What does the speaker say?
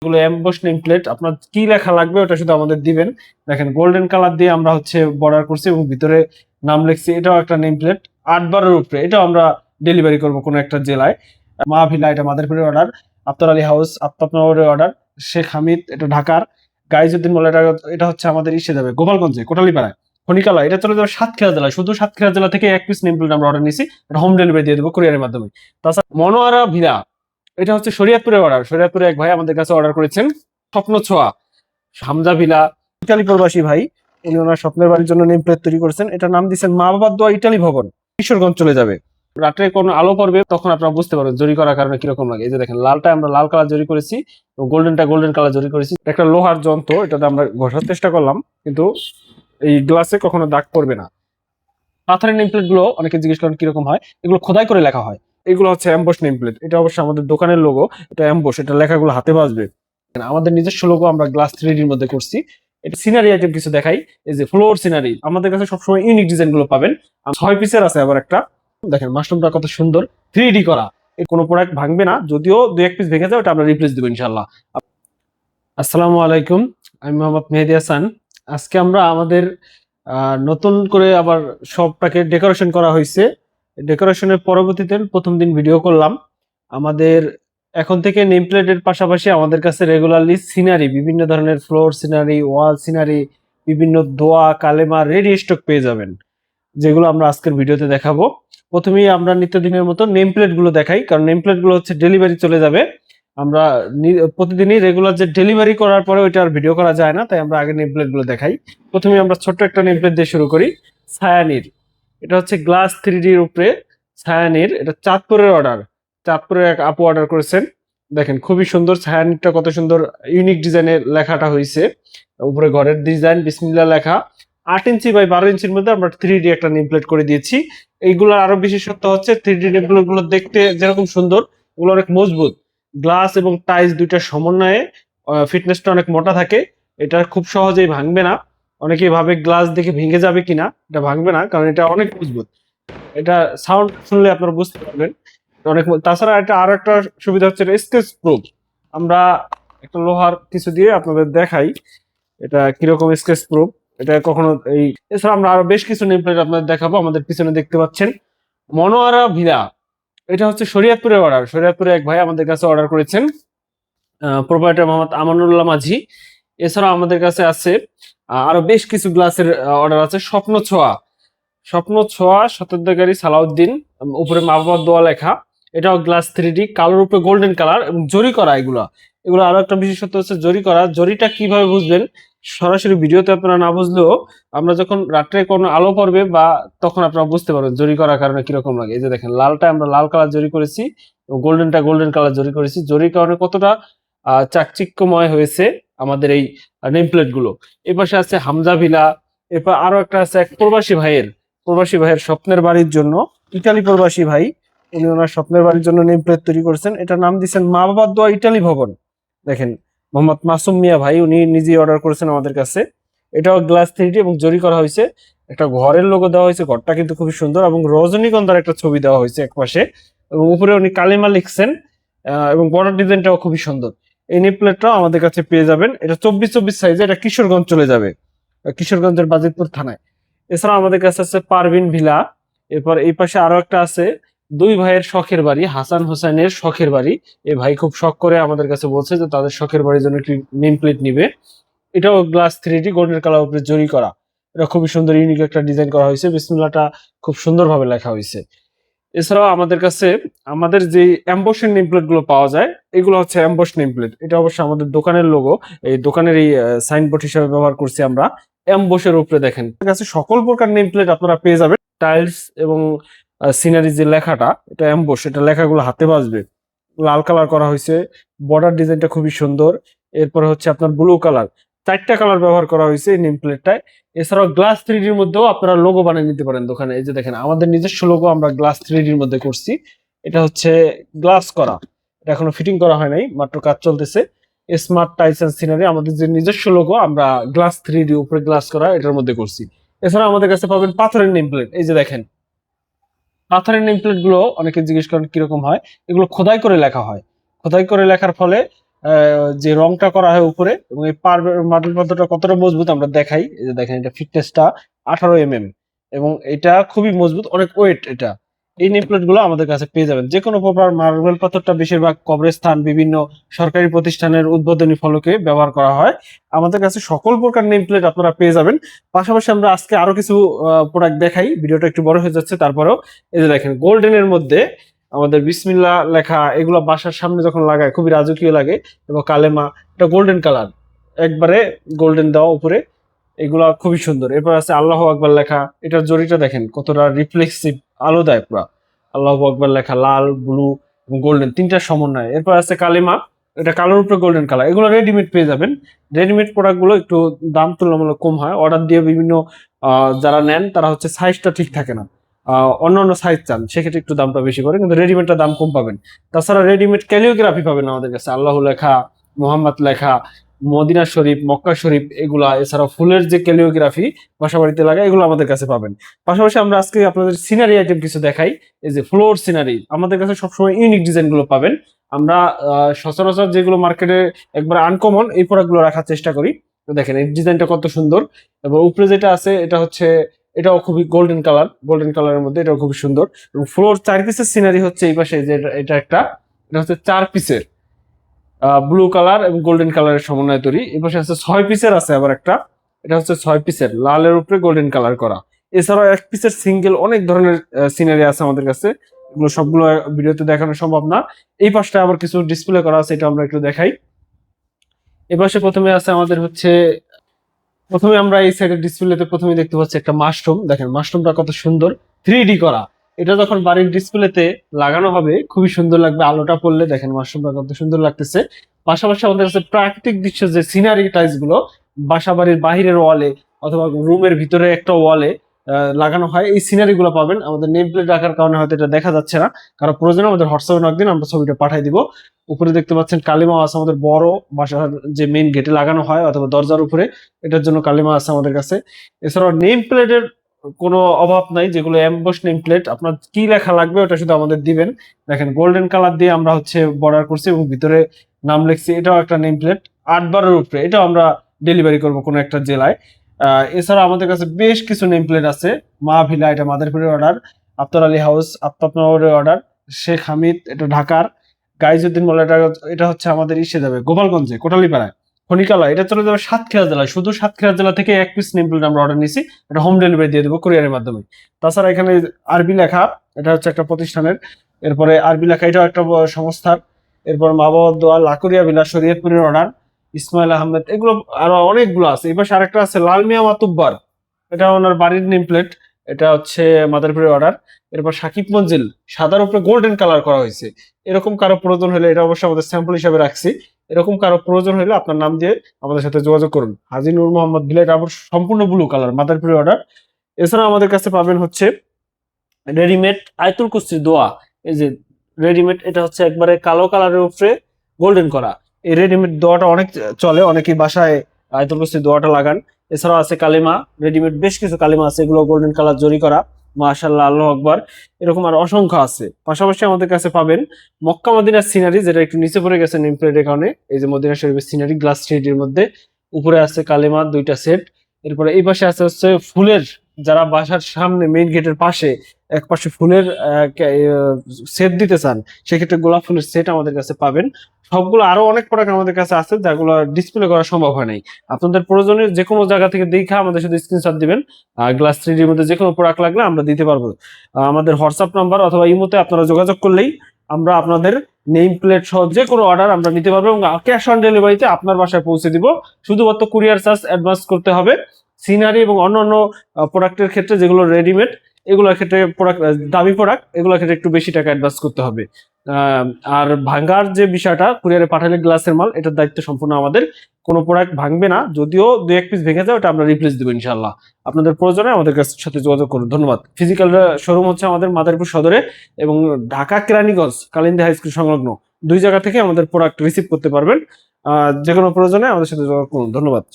এগুলো emboss name plate. আপনার কি লেখা লাগবে ওটা শুধু আমাদের দিবেন। দেখেন গোল্ডেন কালার দিয়ে আমরা হচ্ছে বর্ডার করছি এবং ভিতরে নাম লিখছি। এটাও একটা নেম প্লেট 8/12 উপরে। এটাও আমরা ডেলিভারি করব কোনো একটা জেলায়। মাহভিলা এটা মাদারীপুরের অর্ডার। আফতার আলী হাউস আফতাবনগরের অর্ডার। শেখ হামিদ এটা ঢাকার। গাইজউদ্দিন মোল্লা এটা হচ্ছে আমাদের ইসে যাবে গোপালগঞ্জে কোটালীপাড়ায়। খনিকালা এটা চলে যাবে সাতক্ষীরা জেলায়। শুধু সাতক্ষীরা জেলা থেকে 1 পিস নেম প্লেট আমরা অর্ডার নিয়েছি। এটা হোম ডেলিভারি দিয়ে দেবো কুরিয়ারের মাধ্যমে। তাছাড়া মনোয়ারা ভিলা এটা হচ্ছে শরীয়তপুরের অর্ডার। শরীয়তপুরে এক ভাই আমাদের কাছে অর্ডার করেছেন। স্বপ্ন ছোঁয়া হামজা ভিলা ইটালি প্রবাসী ভাই, উনি ওনার স্বপ্নের বাড়ির জন্য নেম প্লেট তৈরি করেছেন। এটার নাম দিচ্ছেন মা বাবার দোয়া ইটালি ভবন, কিশোরগঞ্জ চলে যাবে। রাত্রে কোনো আলো পড়বে তখন আপনারা বুঝতে পারবেন জরি করার কারণে কিরকম লাগে। এই যে দেখেন লালটা আমরা লাল কালার জরি করেছি এবং গোল্ডেনটা গোল্ডেন কালার জরি করেছি। একটা লোহার যন্ত্র, এটাতে আমরা ঘষার চেষ্টা করলাম কিন্তু এই গ্লাসে কখনো দাগ পড়বে না। পাথরের নেম প্লেট গুলো অনেকে জিজ্ঞেস করেন কিরকম হয়, এগুলো খোদাই করে লেখা হয়। এগুলো হচ্ছে এমবস নেম প্লেট। এটা অবশ্যই আমাদের দোকানের লোগো, এটা এমবস, এটা লেখাগুলো হাতে বাজবে। আমাদের নিজস্ব লোগো আমরা গ্লাস 3D এর মধ্যে করছি। এটা সিনারি আইটেম কিছু দেখাই। এই যে ফ্লোর সিনারি, আমাদের কাছে সবসময় ইউনিক ডিজাইন গুলো পাবেন। 6 পিসের আছে আবার একটা। দেখেন মাশরুমটা কত সুন্দর 3D করা। এই কোনো প্রোডাক্ট ভাঙবে না, যদিও 2-1 পিস ভেঙে যায় ওটা আমরা রিপ্লেস দেবো ইনশাআল্লাহ। আসসালামু আলাইকুম, আমি মোহাম্মদ মেহেদী হাসান। আজকে আমরা আমাদের নতুন করে আবার সবটাকে ডেকোরেশন করা হয়েছে। ডেকোরেশনের পরবর্তীতে প্রথম দিন ভিডিও করলাম। আমাদের এখন থেকে নেম প্লেটের পাশাপাশি আমাদের কাছে রেগুলারলি সিনারি, বিভিন্ন ধরনের ফ্লোর সিনারি, ওয়াল সিনারি, বিভিন্ন দোয়া কালেমা রেডি স্টক পেয়ে যাবেন, যেগুলো আমরা আজকের ভিডিওতে দেখাবো। প্রথমেই আমরা নিত্যদিনের মতো নেম প্লেট গুলো দেখাই, কারণ নেম প্লেট গুলো হচ্ছে ডেলিভারি চলে যাবে। আমরা প্রতিদিনই রেগুলার যে ডেলিভারি করার পরে ওইটা আর ভিডিও করা যায় না, তাই আমরা আগে নেম প্লেট গুলো দেখাই। প্রথমে আমরা ছোট্ট একটা নেম প্লেট দিয়ে শুরু করি। ছায়ানির, এটা হচ্ছে গ্লাস 3D এর উপরে ছায়ানির। এটা চাঁদপুরের অর্ডার, চাঁদপুরের এক আপু অর্ডার করেছেন। দেখেন খুবই সুন্দর ছায়ানিরটা, কত সুন্দর ইউনিক ডিজাইনের লেখাটা হয়েছে। উপরে ঘরের ডিজাইন বিসমিল্লাহ লেখা। 8 ইঞ্চি বাই 12 ইঞ্চির মধ্যে আমরা 3D একটা নেম প্লেট করে দিয়েছি। এইগুলোর আরো বিশেষত্ব হচ্ছে 3D নেম প্লেট গুলো দেখতে যেরকম সুন্দর, ওগুলো অনেক মজবুত। গ্লাস এবং টাইলস দুইটার সমন্বয়ে ফিটনেসটা অনেক মোটা থাকে। এটা খুব সহজেই ভাঙবে না। অনেকেই ভাবে গ্লাস দেখে ভেঙে যাবে কিনা, এটা ভাঙবে না কারণ এটা অনেক মজবুত। এটা সাউন্ড শুনলে আপনারা বুঝতে পারবেন অনেক। তাছাড়া এটা আরো একটা সুবিধা হচ্ছে স্কেচ প্রুফ। আমরা একটা লোহার কিছু দিয়ে আপনাদের দেখাই এটা কিরকম স্কেচ প্রুফ। এটা কখনো এই এছাড়া আমরা আরো বেশ কিছু নেম প্লেট আপনাদের দেখাবো। আমাদের পিছনে দেখতে পাচ্ছেন মনোয়ারা ভিলা, এটা হচ্ছে শরীয়তপুরের অর্ডার। শরীয়তপুরে এক ভাই আমাদের কাছে অর্ডার করেছেন, প্রোপাইটার মোহাম্মদ আমানুল্লাহ মাঝি। এছাড়া আমাদের কাছে আছে আরো বেশ কিছু গ্লাসের অর্ডার আছে। স্বপ্ন ছোঁয়া, স্বপ্ন ছোঁয়া সতর্ককারী সালাউদ্দিন, উপরে মা বাবার দোয়া লেখা। এটাও গ্লাস 3D, কালোর উপরে গোল্ডেন কালার এবং জরি করা। এগুলো এগুলো আরো একটা বিশেষত্ব হচ্ছে জরি করা। জরিটা কিভাবে বুঝবেন, সরাসরি ভিডিওতে আপনারা না বুঝলেও আমরা যখন রাত্রে কোনো আলো পড়বে বা তখন আপনারা বুঝতে পারবেন জরি করার কারণে কিরকম লাগে। এই যে দেখেন লালটা আমরা লাল কালার জরি করেছি, গোল্ডেনটা গোল্ডেন কালার জরি করেছি। জরির কারণে কতটা চাকচিক্যময় হয়েছে আমাদের এই নেম প্লেট গুলো। এই পাশে আছে হামজা ভিলা। এরপর আরো একটা আছে এক প্রবাসী ভাইয়ের স্বপ্নের বাড়ির জন্য, ইটালি প্রবাসী ভাই, উনি ওনার স্বপ্নের বাড়ির জন্য নেম প্লেট তৈরি করেছেন। এটার নাম দিচ্ছেন মা বাবার দোয়া ইটালি ভবন। দেখেন মোহাম্মদ মাসুম মিয়া ভাই, উনি নিজেই অর্ডার করেছেন আমাদের কাছে। এটাও গ্লাস 3D এবং জরি করা হয়েছে। একটা ঘরের লোগো দেওয়া হয়েছে, ঘরটা কিন্তু খুবই সুন্দর এবং রজনীগন্ধার একটা ছবি দেওয়া হয়েছে এক পাশে এবং উপরে উনি কালিমা লিখছেন এবং বর্ডার ডিজাইনটাও খুবই সুন্দর। এই নেম প্লেটটাও আমাদের কাছে পেয়ে যাবেন। এটা 24-24 সাইজে, এটা কিশোরগঞ্জ চলে যাবে, কিশোরগঞ্জের বাজিতপুর থানায়। এছাড়া আমাদের কাছে আছে পারভিন ভিলা। এরপর এই পাশে আরো একটা আছে দুই ভাইয়ের শখের বাড়ি, হাসান হোসেনের শখের বাড়ি। এই ভাই খুব শখ করে আমাদের কাছে বলছে যে তাদের শখের বাড়ির জন্য একটি নেম প্লেট নিবে। এটাও গ্লাস 3D গোল্ডেন কালার উপরে জরি করা। এটা খুবই সুন্দর ইউনিক একটা ডিজাইন করা হয়েছে। বিসমিল্লাহটা খুব সুন্দরভাবে লেখা হয়েছে। এছাড়াও আমাদের কাছে আমাদের যে এমবসের নেম প্লেট গুলো পাওয়া যায়, এগুলো হচ্ছে এমবস নেম প্লেট। এটা অবশ্যই আমাদের দোকানের লোগো, এই দোকানের এই সাইনবোর্ড হিসেবে ব্যবহার করছি আমরা। এমবসের উপরে দেখেন কাছে সকল প্রকার নেম প্লেট আপনারা পেয়ে যাবেন। টাইলস এবং সিনারি যে লেখাটা, এটা এমবস, এটা লেখাগুলো হাতে বাজবে। লাল কালার করা হয়েছে, বর্ডার ডিজাইনটা খুবই সুন্দর। এরপরে হচ্ছে আপনার ব্লু কালার, 4টা কালার ব্যবহার করা হয়েছে এই নেম প্লেটটায়। এছাড়াও গ্লাস 3D এর মধ্যেও আপনারা লোগো বানিয়ে নিতে পারেন দোকানে। এই যে দেখেন আমাদের নিজস্ব লোগো আমরা গ্লাস 3D এর মধ্যে করছি। এটা হচ্ছে গ্লাস করা, এটা এখনো ফিটিং করা হয় নাই, মাত্র কাজ চলতেছে। স্মার্ট টাইলস এন্ড সিনারি আমাদের যে নিজস্ব লোগো আমরা গ্লাস 3D উপরে গ্লাস করা এটার মধ্যে করছি। এছাড়া আমাদের কাছে পাবেন পাথরের নেম প্লেট। এই যে দেখেন পাথরের নেম প্লেট গুলো অনেকে জিজ্ঞেস করেন কিরকম হয়, এগুলো খোদাই করে লেখা হয়। খোদাই করে লেখার ফলে যে রংটা করা হয় উপরে, এবং এই মার্বেল পাথরটা কতটা মজবুত আমরা দেখাই। এই যে দেখেন, এটা ফিটনেসটা 18 mm, এবং এটা খুবই মজবুত, অনেক ওয়েট এটা। এই নেম প্লেট গুলো আমাদের কাছে পেয়ে যাবেন। যে কোনো প্রকার মার্বেল পাথরটা বেশিরভাগ কবরস্থান, বিভিন্ন সরকারি প্রতিষ্ঠানের উদ্বোধনী ফলকে ব্যবহার করা হয়। আমাদের কাছে সকল প্রকার নেম প্লেট আপনারা পেয়ে যাবেন। পাশাপাশি আমরা আজকে আরো কিছু প্রোডাক্ট দেখাই, ভিডিওটা একটু বড় হয়ে যাচ্ছে তারপরেও। এই যে দেখেন, গোল্ডেনের মধ্যে আমাদের বিসমিল্লাহ লেখা, এগুলো বাসার সামনে যখন লাগায় খুবই রাজকীয় লাগে। এবং কালেমা, এটা গোল্ডেন কালার, একবারে গোল্ডেন দেওয়া উপরে, এগুলা খুবই সুন্দর। এরপর আছে আল্লাহ আকবার লেখা, এটার জরিটা দেখেন কতটা রিফ্লেক্সিভ, আলো দেয় পুরা। আল্লাহ আকবার লেখা লাল, ব্লু এবং গোল্ডেন, তিনটা সমন্বয়। এরপর আছে কালিমা, এটা কালোর উপরে গোল্ডেন কালার। এগুলো রেডিমেড পেয়ে যাবেন। রেডিমেড প্রোডাক্ট গুলো একটু দাম তুলনামূলক কম হয়। অর্ডার দিয়ে বিভিন্ন যারা নেন তারা হচ্ছে সাইজটা ঠিক থাকে না, অন্য অন্য সাইজ চান, সেক্ষেত্রে একটু দামটা বেশি করে, কিন্তু রেডিমেডটা দাম কম পাবেন। তাছাড়া রেডিমেড ক্যালিওগ্রাফি পাবেন আমাদের কাছে, আল্লাহ লেখা, মোহাম্মদ লেখা, মদিনা শরীফ, মক্কা শরীফ, এগুলা। এছাড়া ফুলের যে ক্যালিওগ্রাফি বাসা বাড়িতে লাগায়, এগুলো আমাদের কাছে পাবেন। পাশাপাশি আমরা আজকে আপনাদের সিনারি আইটেম কিছু দেখাই। এই যে ফ্লোর সিনারি, আমাদের কাছে সবসময় ইউনিক ডিজাইন গুলো পাবেন। আমরা সচরাচর যেগুলো মার্কেটে একবার আনকমন, এই প্রোডাক্ট গুলো রাখার চেষ্টা করি। তো দেখেন এই ডিজাইনটা কত সুন্দর। এবং উপরে যেটা আছে এটা হচ্ছে, এটাও খুবই গোল্ডেন কালার, গোল্ডেন কালারের মধ্যে, এটাও খুবই সুন্দর। এবং ফ্লোর 4 পিসের সিনারি হচ্ছে এই পাশে, যে এটা একটা, এটা হচ্ছে 4 পিসের ব্লু কালার এবং গোল্ডেন কালারের সমন্বয় তৈরি। এই পাশে আছে 6 পিসের আছে আবার একটা, এটা হচ্ছে 6 পিসের লালের উপরে গোল্ডেন কালার করা। এছাড়াও 1 পিসের সিঙ্গেল অনেক ধরনের সিনারি আছে আমাদের কাছে, এগুলো সবগুলো ভিডিওতে দেখানো সম্ভব না। এই পাশটা আবার কিছু ডিসপ্লে করা আছে, এটা আমরা একটু দেখাই। এই পাশে প্রথমে আছে আমাদের হচ্ছে, প্রথমে আমরা এই সাইডের ডিসপ্লেতে প্রথমে দেখতে পাচ্ছি একটা মাশরুম। দেখেন মাশরুমটা কত সুন্দর, 3D করা। এটা যখন বাড়ির ডিসপ্লেতে লাগানো হবে খুবই সুন্দর লাগবে, আলোটা পড়লে দেখেন মাশরুমটা কত সুন্দর লাগতেছে। পাশাপাশি আমাদের কাছে প্রাকৃতিক দৃশ্য যে সিনারি টাইলস গুলো বাসা বাড়ির বাহিরের ওয়ালে অথবা রুমের ভিতরে একটা ওয়ালে লাগানো হয়, এই সিনারি গুলো পাবেন। আমাদের নেম প্লেট রাখার কারণে হয়তো এটা দেখা যাচ্ছে না, কারণ প্রয়োজনে আমাদের হোয়াটসঅ্যাপে একদিন আমরা ছবিটা পাঠাই দিব। উপরে দেখতে পাচ্ছেন কালিমা আছে আমাদের, বড় বাসার যে মেইন গেটে লাগানো হয় অথবা দরজার উপরে, এটার জন্য কালিমা আছে আমাদের কাছে। এছাড়াও নেম প্লেটের কোনো অভাব নাই, যেগুলো এমবস নেম প্লেট, আপনার কি লেখা লাগবে ওটা শুধু আমাদের দিবেন। দেখেন গোল্ডেন কালার দিয়ে আমরা হচ্ছে বর্ডার করছি এবং ভিতরে নাম লিখছি, এটাও একটা নেম প্লেট 8/12 উপরে, এটাও আমরা ডেলিভারি করব কোনো একটা জেলায়। এছাড়া আমাদের কাছে বেশ কিছু নেম প্লেট আছে। মা ভিলা, এটা মাদারীপুরের অর্ডার। আফতার আলী হাউস, আফতাবনগরের অর্ডার। শেখ হামিদ, এটা ঢাকার। গাইজউদ্দিন মোল্লা, এটা হচ্ছে আমাদের ইসে যাবে গোপালগঞ্জে, কোটালীপাড়ায়। খনিকালা, এটা চলে যাবে সাতক্ষীরা জেলায়। শুধু সাতক্ষীরা জেলা থেকে 1 পিস নেম প্লেট আমরা অর্ডার নিছি, এটা হোম ডেলিভারি দিয়ে দেবো কুরিয়ারের মাধ্যমে। তাছাড়া এখানে আরবি লেখা, এটা হচ্ছে একটা প্রতিষ্ঠানের। এরপরে আরবি লেখা, এটাও একটা সংস্থার। এরপর মা বাবার দোয়া, লাকুরিয়া ভিলা, শরীয়তপুরের অর্ডার। ইসমাইল আহমেদ, এগুলো আরো অনেকগুলো আছে। এবার আরেকটা আছে লাল মিয়া মাতুব্বার, এটা ওনার বাড়ির নেম প্লেট, এটা হচ্ছে মাদারীপুরের অর্ডার। এরপর সাকিব মঞ্জিল, সাদার উপরে গোল্ডেন কালার করা হয়েছে। এরকম কারো প্রয়োজন হলে, এটা অবশ্যই আমাদের স্যাম্পল হিসাবে রাখছি, এরকম কারো প্রয়োজন হলে আপনার নাম দিয়ে আমাদের সাথে যোগাযোগ করুন। হাজী নূর মোহাম্মদ ভিলা, এটা আবার সম্পূর্ণ ব্লু কালার, মাদারীপুরের অর্ডার। এছাড়া আমাদের কাছে পাবেন হচ্ছে রেডিমেড আয়তুল কুরসি দোয়া। এই যে রেডিমেড, এটা হচ্ছে একবারে কালো কালারের উপরে গোল্ডেন করা। এই রেডিমেড দোয়াটা অনেক চলে, অনেকেই বাসায় আয়তুল কুরসি দোয়াটা লাগান। এছাড়াও আছে কালিমা, রেডিমেড বেশ কিছু কালিমা আছে, এগুলো গোল্ডেন কালার জরি করা। মাশাআল্লাহ, আল্লাহু আকবার, এরকম আর অসংখ্য আছে। পাশাপাশি আমাদের কাছে পাবেন মক্কা মদিনার সিনারি, যেটা একটু নিচে পড়ে গেছে নেম প্লেটের কারণে। এই যে মদিনা শরীফের সিনারি, গ্লাস 3D-র মধ্যে। উপরে আছে কালিমা 2টা সেট। এরপরে এই পাশে আছে হচ্ছে ফুলের, যারা বাসার সামনে মেইন গেটের পাশে এক পাশে ফুলের সেট দিতে চান, সেক্ষেত্রে গোলাপ ফুলের সেট আমাদের কাছে পাবেন। সবগুলো আরো অনেক প্রোডাক্ট আমাদের কাছে আছে, যেগুলো ডিসপ্লে করা সম্ভব হয় নাই। আপনাদের প্রয়োজনে যে কোনো জায়গা থেকে দেখা আমাদের সাথে স্ক্রিনশট দিবেন। গ্লাস 3D-র মধ্যে যে কোনো প্রোডাক্ট লাগলে আমরা দিতে পারবো। আমাদের হোয়াটসঅ্যাপ নাম্বার অথবা ইমোতে আপনারা যোগাযোগ করলেই আমরা আপনাদের নেম প্লেট সহ যে কোনো অর্ডার আমরা নিতে পারবো, এবং ক্যাশ অন ডেলিভারিতে আপনার বাসায় পৌঁছে দিব। শুধুমাত্র কুরিয়ার চার্জ অ্যাডভান্স করতে হবে। সিনারি এবং অন্যান্য প্রোডাক্টের ক্ষেত্রে, যেগুলো রেডিমেড, এগুলোর ক্ষেত্রে প্রোডাক্ট দামি প্রোডাক্ট, এগুলোর ক্ষেত্রে একটু বেশি টাকা অ্যাডভান্স করতে হবে। আর ভাঙার যে বিষয়টা, কুরিয়ারে পাঠালে গ্লাসের মাল, এটার দায়িত্ব সম্পূর্ণ আমাদের। কোনো প্রোডাক্ট ভাঙবে না, যদিও 2-1 পিস ভেঙে যায় ওটা আমরা রিপ্লেস দেবো ইনশাল্লাহ। আপনাদের প্রয়োজনে আমাদের সাথে যোগাযোগ করুন। ধন্যবাদ। ফিজিক্যাল শোরুম হচ্ছে আমাদের মাদারীপুর সদরে এবং ঢাকা কেরানীগঞ্জ কালিন্দী হাই স্কুল সংলগ্ন, 2 জায়গা থেকে আমাদের প্রোডাক্ট রিসিভ করতে পারবেন। যে কোনো প্রয়োজনে আমাদের সাথে যোগাযোগ করুন। ধন্যবাদ।